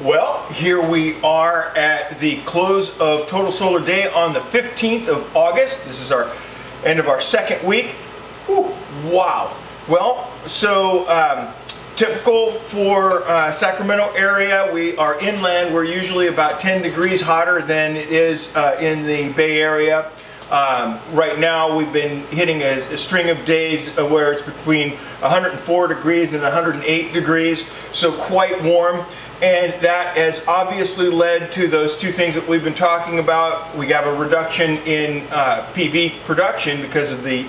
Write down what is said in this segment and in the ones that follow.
Well, here we are at the close of Total Solar Day on the 15th of August. This is our end of our second week. Whew, wow. Well, so typical for Sacramento area, we are inland. We're usually about 10 degrees hotter than it is in the Bay Area. Right now we've been hitting a string of days where it's between 104 degrees and 108 degrees, so quite warm. And that has obviously led to those two things that we've been talking about. We have a reduction in PV production because of the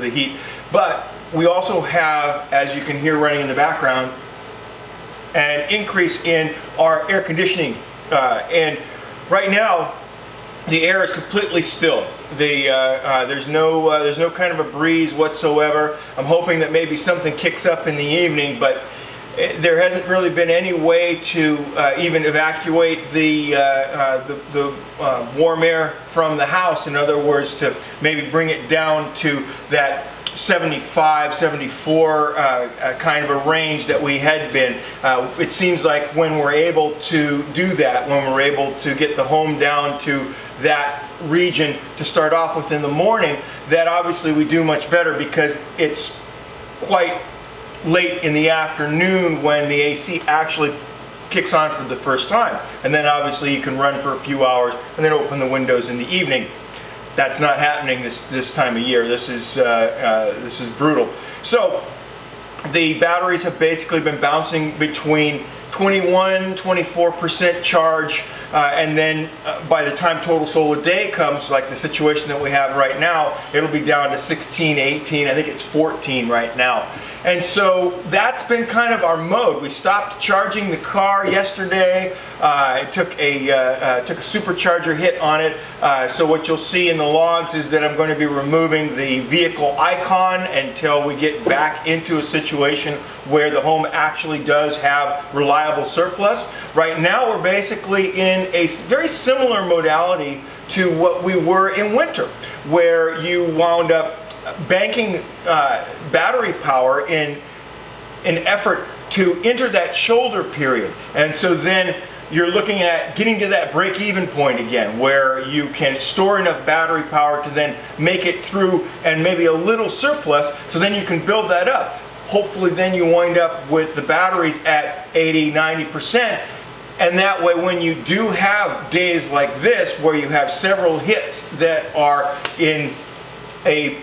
heat, but we also have, as you can hear running in the background, an increase in our air conditioning. And right now, the air is completely still. There's no kind of a breeze whatsoever. I'm hoping that maybe something kicks up in the evening, but there hasn't really been any way to even evacuate the warm air from the house. In other words, to maybe bring it down to that 75, 74 kind of a range that we had been. It seems like when we're able to do that, when we're able to get the home down to that region to start off with in the morning, that obviously we do much better, because it's quite late in the afternoon when the AC actually kicks on for the first time. And then obviously you can run for a few hours and then open the windows in the evening. That's not happening this time of year. This is brutal. So the batteries have basically been bouncing between 21-24% charge, and then by the time Total Solar Day comes, like the situation that we have right now, it'll be down to 16, 18, I think it's 14 right now. And so that's been kind of our mode. We stopped charging the car yesterday. It took a supercharger hit on it. So what you'll see in the logs is that I'm going to be removing the vehicle icon until we get back into a situation where the home actually does have reliable surplus. Right now we're basically in a very similar modality to what we were in winter, where you wound up banking battery power in an effort to enter that shoulder period. And so then you're looking at getting to that break-even point again, where you can store enough battery power to then make it through and maybe a little surplus, so then you can build that up. Hopefully then you wind up with the batteries at 80-90%. And that way, when you do have days like this, where you have several hits that are in a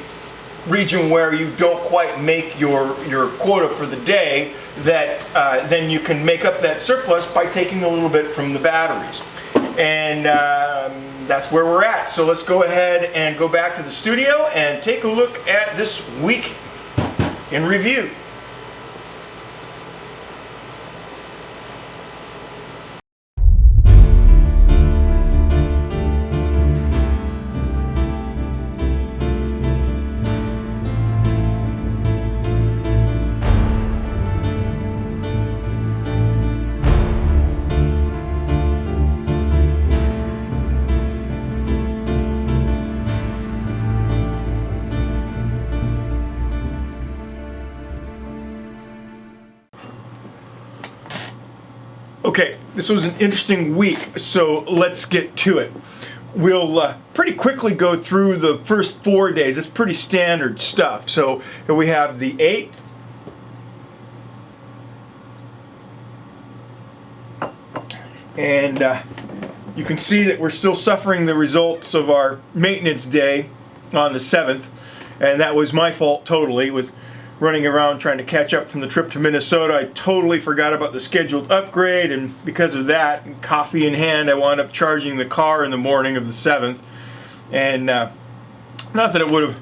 region where you don't quite make your quota for the day, that then you can make up that surplus by taking a little bit from the batteries. And that's where we're at. So let's go ahead and go back to the studio and take a look at this week in review. Okay, this was an interesting week, so let's get to it. We'll pretty quickly go through the first 4 days. It's pretty standard stuff. So here we have the 8th. And you can see that we're still suffering the results of our maintenance day on the 7th. And that was my fault totally, with running around trying to catch up from the trip to Minnesota. I totally forgot about the scheduled upgrade, and because of that, coffee in hand, I wound up charging the car in the morning of the 7th. And not that it would have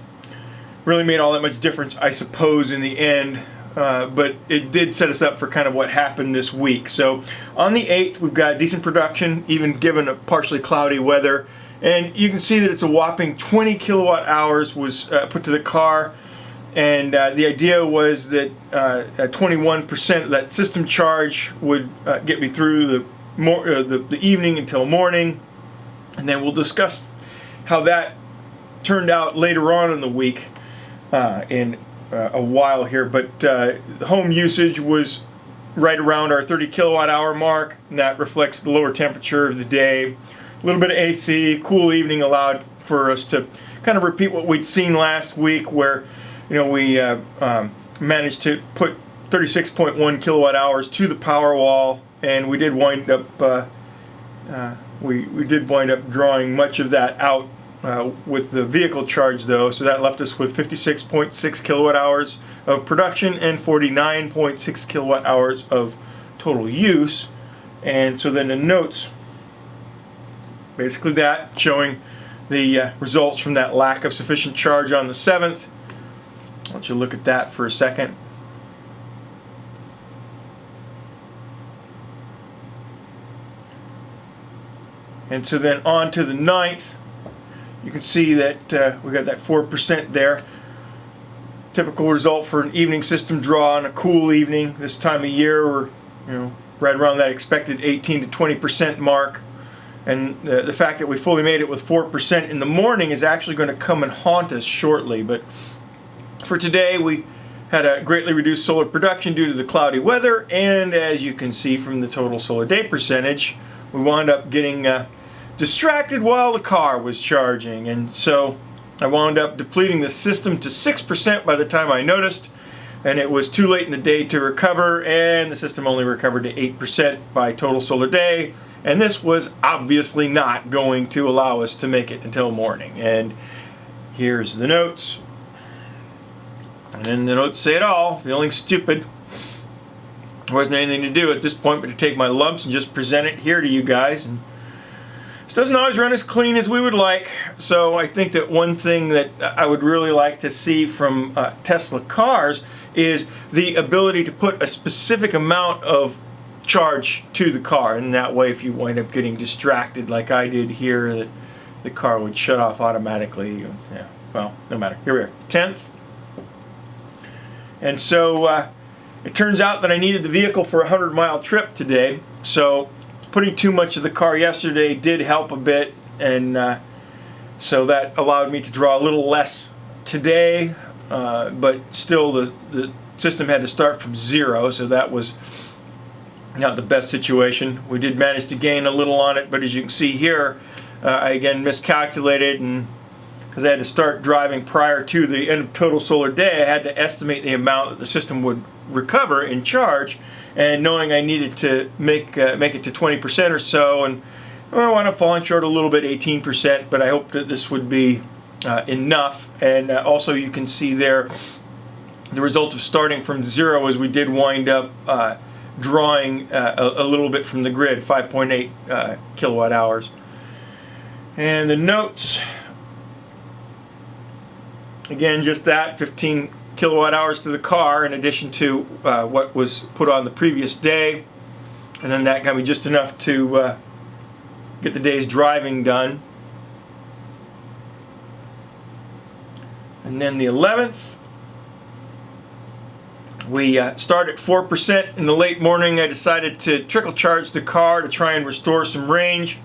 really made all that much difference, I suppose, in the end, but it did set us up for kind of what happened this week. So on the 8th, we've got decent production, even given a partially cloudy weather. And you can see that it's a whopping 20 kilowatt hours was put to the car. And the idea was that 21% of that system charge would get me through the evening until morning, and then we'll discuss how that turned out later on in the week in a while here. But the home usage was right around our 30 kilowatt hour mark, and that reflects the lower temperature of the day. A little bit of AC, cool evening allowed for us to kind of repeat what we'd seen last week, where we managed to put 36.1 kilowatt hours to the power wall, and we did wind up we did wind up drawing much of that out with the vehicle charge, though, so that left us with 56.6 kilowatt hours of production and 49.6 kilowatt hours of total use. And so then the notes, basically that, showing the results from that lack of sufficient charge on the 7th. I'll let you look at that for a second. And so then on to the 9th, you can see that we got that 4% there. Typical result for an evening system draw on a cool evening. This time of year, we're right around that expected 18 to 20% mark. And the fact that we fully made it with 4% in the morning is actually going to come and haunt us shortly. But for today, we had a greatly reduced solar production due to the cloudy weather, and as you can see from the total solar day percentage, we wound up getting distracted while the car was charging, and so I wound up depleting the system to 6% by the time I noticed, and it was too late in the day to recover, and the system only recovered to 8% by total solar day, and this was obviously not going to allow us to make it until morning. And here's the notes, and then the notes say it all. Feeling stupid. There wasn't anything to do at this point but to take my lumps and just present it here to you guys. And it doesn't always run as clean as we would like, so I think that one thing that I would really like to see from Tesla cars is the ability to put a specific amount of charge to the car, and that way if you wind up getting distracted like I did here, that the car would shut off automatically. Yeah, well, no matter. Here we are, 10th. And so it turns out that I needed the vehicle for a 100-mile trip today, so putting too much of the car yesterday did help a bit, and so that allowed me to draw a little less today, but still the system had to start from 0, so that was not the best situation. We did manage to gain a little on it, but as you can see here, I again miscalculated, and because I had to start driving prior to the end of total solar day, I had to estimate the amount that the system would recover in charge, and knowing I needed to make it to 20% or so, and I wound up falling short a little bit, 18%, but I hope that this would be enough. And also you can see there the result of starting from 0 is we did wind up drawing a little bit from the grid, 5.8 kilowatt hours. And the notes, again, just that, 15 kilowatt hours to the car in addition to what was put on the previous day, and then that got me just enough to get the day's driving done. And then the 11th, we started at 4% in the late morning. I decided to trickle charge the car to try and restore some range,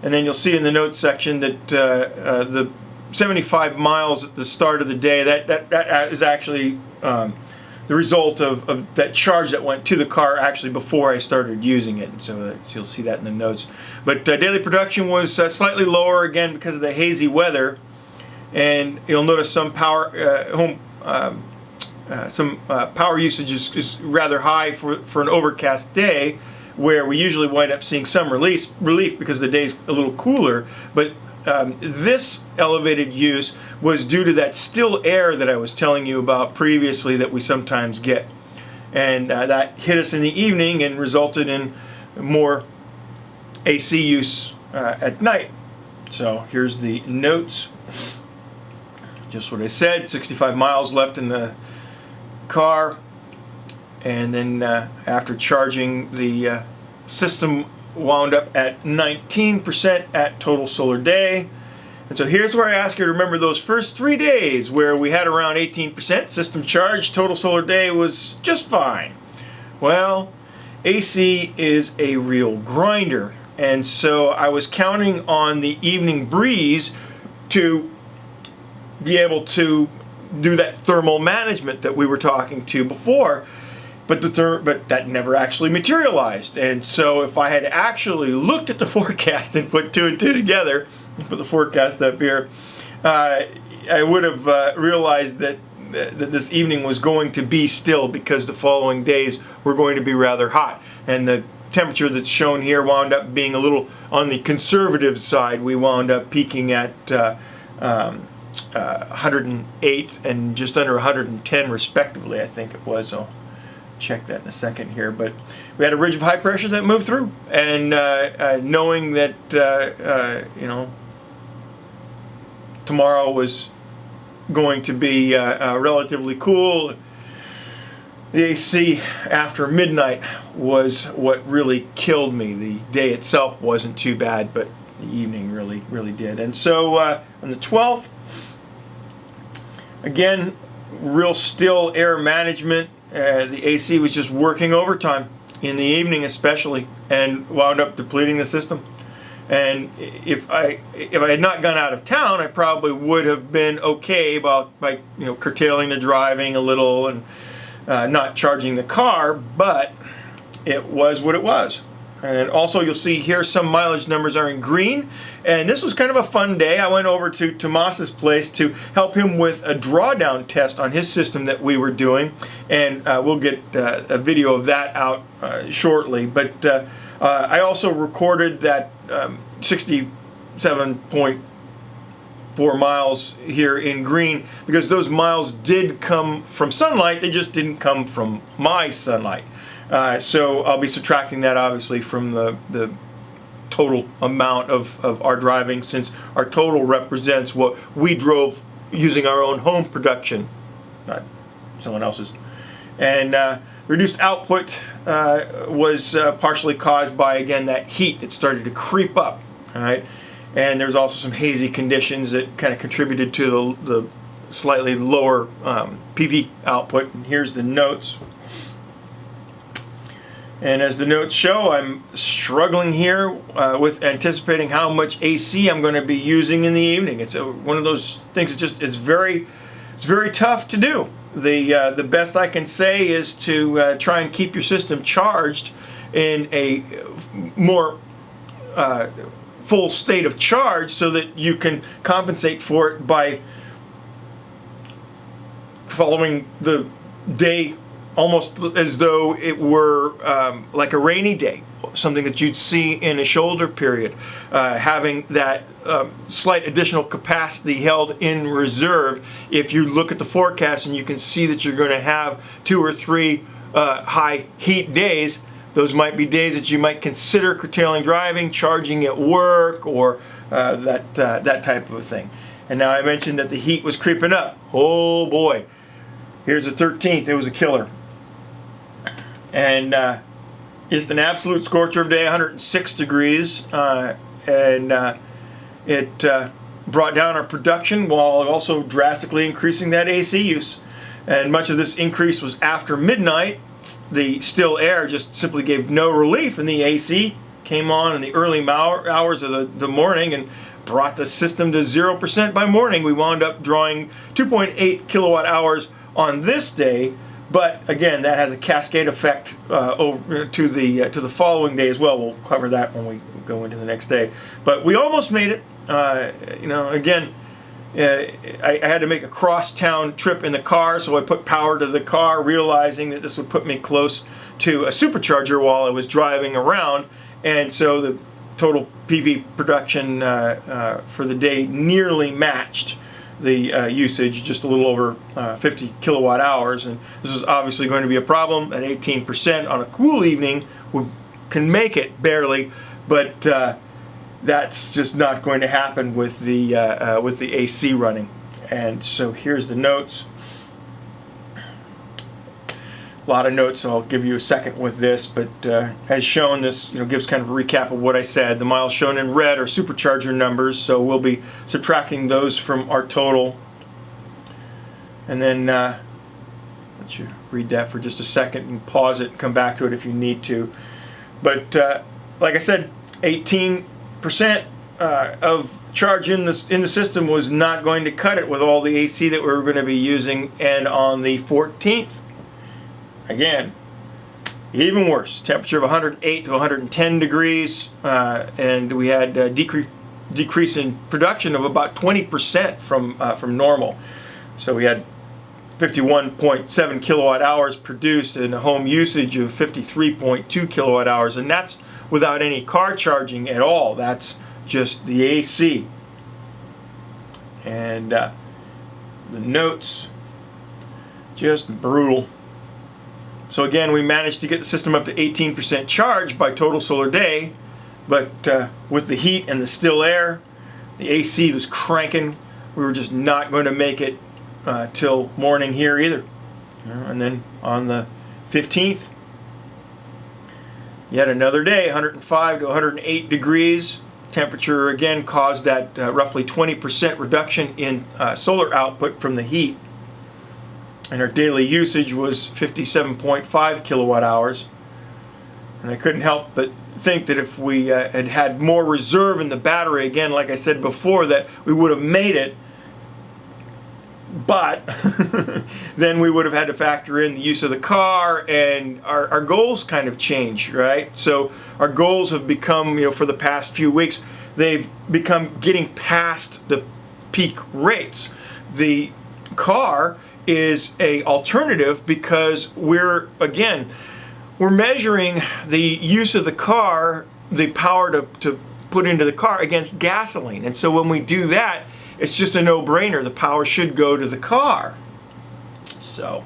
and then you'll see in the notes section that the 75 miles at the start of the day, that is actually the result of that charge that went to the car actually before I started using it, and so you'll see that in the notes. But daily production was slightly lower, again because of the hazy weather, and you'll notice some power power usage is rather high for an overcast day, where we usually wind up seeing some relief because the day's a little cooler, but this elevated use was due to that still air that I was telling you about previously that we sometimes get, and that hit us in the evening and resulted in more AC use at night. So here's the notes, just what I said, 65 miles left in the car, and then after charging, the system wound up at 19% at total solar day. And so here's where I ask you to remember those first 3 days where we had around 18% system charge, total solar day was just fine. Well, AC is a real grinder, and so I was counting on the evening breeze to be able to do that thermal management that we were talking to before. but that never actually materialized. And so if I had actually looked at the forecast and put 2 and 2 together, put the forecast up here, I would have realized that this evening was going to be still, because the following days were going to be rather hot, and the temperature that's shown here wound up being a little on the conservative side. We wound up peaking at 108 and just under 110 respectively, I think it was. I'll check that in a second here. But we had a ridge of high pressure that moved through, and knowing that you know, tomorrow was going to be relatively cool, the AC after midnight was what really killed me. The day itself wasn't too bad, but the evening really did. And so on the 12th, again, real still air management. The AC was just working overtime in the evening especially, and wound up depleting the system. And if I had not gone out of town, I probably would have been okay by curtailing the driving a little and not charging the car, but it was what it was. And also you'll see here some mileage numbers are in green, and this was kind of a fun day. I went over to Tomas's place to help him with a drawdown test on his system that we were doing, and we'll get a video of that out shortly. But I also recorded that 67.4 miles here in green, because those miles did come from sunlight, they just didn't come from my sunlight. So I'll be subtracting that obviously from the total amount of our driving, since our total represents what we drove using our own home production, not someone else's. And reduced output was partially caused by, again, that heat that started to creep up. All right, and there's also some hazy conditions that kind of contributed to the slightly lower PV output. And here's the notes. And as the notes show, I'm struggling here with anticipating how much AC I'm going to be using in the evening. It's one of those things. It's very tough to do. The best I can say is to try and keep your system charged in a more full state of charge, so that you can compensate for it by following the day almost as though it were like a rainy day, something that you'd see in a shoulder period, having that slight additional capacity held in reserve. If you look at the forecast and you can see that you're going to have 2 or 3 high heat days, those might be days that you might consider curtailing driving, charging at work, or that type of a thing. And now I mentioned that the heat was creeping up. Oh boy, here's the 13th. It was a killer. And just an absolute scorcher of day, 106 degrees, and it brought down our production while also drastically increasing that AC use. And much of this increase was after midnight. The still air just simply gave no relief, and the AC came on in the early hours of the morning and brought the system to 0% by morning. We wound up drawing 2.8 kilowatt hours on this day. But again, that has a cascade effect over to the following day as well. We'll cover that when we go into the next day. But we almost made it. Again, I had to make a cross-town trip in the car, so I put power to the car, realizing that this would put me close to a supercharger while I was driving around. And so the total PV production for the day nearly matched the usage, just a little over 50 kilowatt hours. And this is obviously going to be a problem at 18% on a cool evening. We can make it barely, but that's just not going to happen with the AC running. And so here's the notes. A lot of notes, so I'll give you a second with this, but as shown, this gives kind of a recap of what I said. The miles shown in red are supercharger numbers, so we'll be subtracting those from our total. And then let you read that for just a second and pause it and come back to it if you need to. But like I said, 18% of charge in the system was not going to cut it with all the AC that we were going to be using. And on the 14th, again, even worse. Temperature of 108 to 110 degrees, and we had a decrease in production of about 20% from normal. So we had 51.7 kilowatt hours produced and a home usage of 53.2 kilowatt hours, and that's without any car charging at all. That's just the AC. And the notes, just brutal. So again, we managed to get the system up to 18% charge by total solar day, but with the heat and the still air, the AC was cranking. We were just not going to make it till morning here either. And then on the 15th, yet another day, 105 to 108 degrees. Temperature again caused that roughly 20% reduction in solar output from the heat. And our daily usage was 57.5 kilowatt hours. And I couldn't help but think that if we had had more reserve in the battery, again, like I said before, that we would have made it. But then we would have had to factor in the use of the car, and our goals kind of changed, right? So our goals have become, for the past few weeks, they've become getting past the peak rates. The car is a alternative because we're measuring the use of the car, the power to put into the car against gasoline. And so when we do that, it's just a no-brainer. The power should go to the car. So,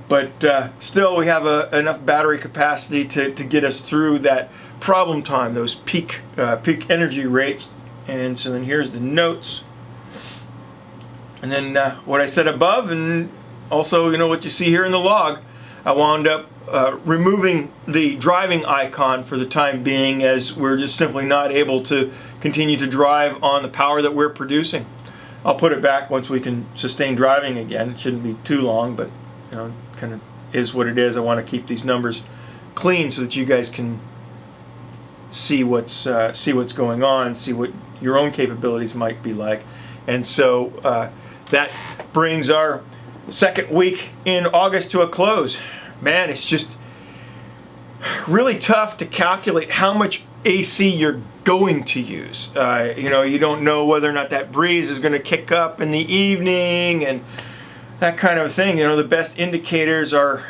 but still we have enough battery capacity to get us through that problem time, those peak energy rates. And so then here's the notes. And then what I said above, and also what you see here in the log, I wound up removing the driving icon for the time being, as we're just simply not able to continue to drive on the power that we're producing. I'll put it back once we can sustain driving again. It shouldn't be too long, but kind of is what it is. I want to keep these numbers clean so that you guys can see what's going on, see what your own capabilities might be like. And so that brings our second week in August to a close. Man, it's just really tough to calculate how much AC you're going to use. You don't know whether or not that breeze is going to kick up in the evening and that kind of thing. The best indicators are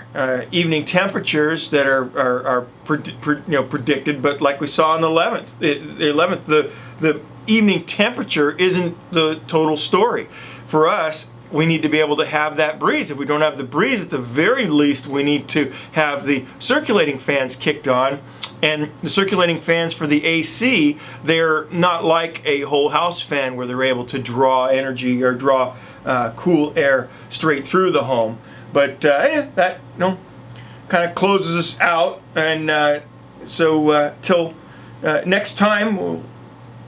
evening temperatures that are predicted, but like we saw on the 11th, the evening temperature isn't the total story. For us, we need to be able to have that breeze. If we don't have the breeze, at the very least, we need to have the circulating fans kicked on. And the circulating fans for the AC, they're not like a whole house fan where they're able to draw energy or draw cool air straight through the home. But that kind of closes us out. And so till next time,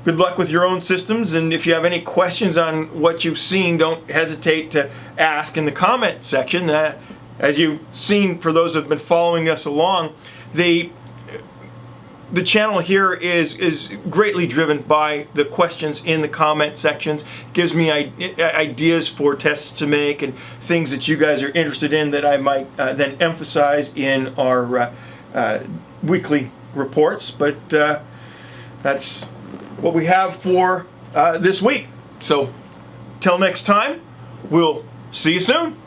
good luck with your own systems. And if you have any questions on what you've seen, don't hesitate to ask in the comment section. As you've seen, for those who have been following us along, the channel here is greatly driven by the questions in the comment sections. It gives me ideas for tests to make and things that you guys are interested in that I might then emphasize in our weekly reports. But that's what we have for this week. So till next time, we'll see you soon.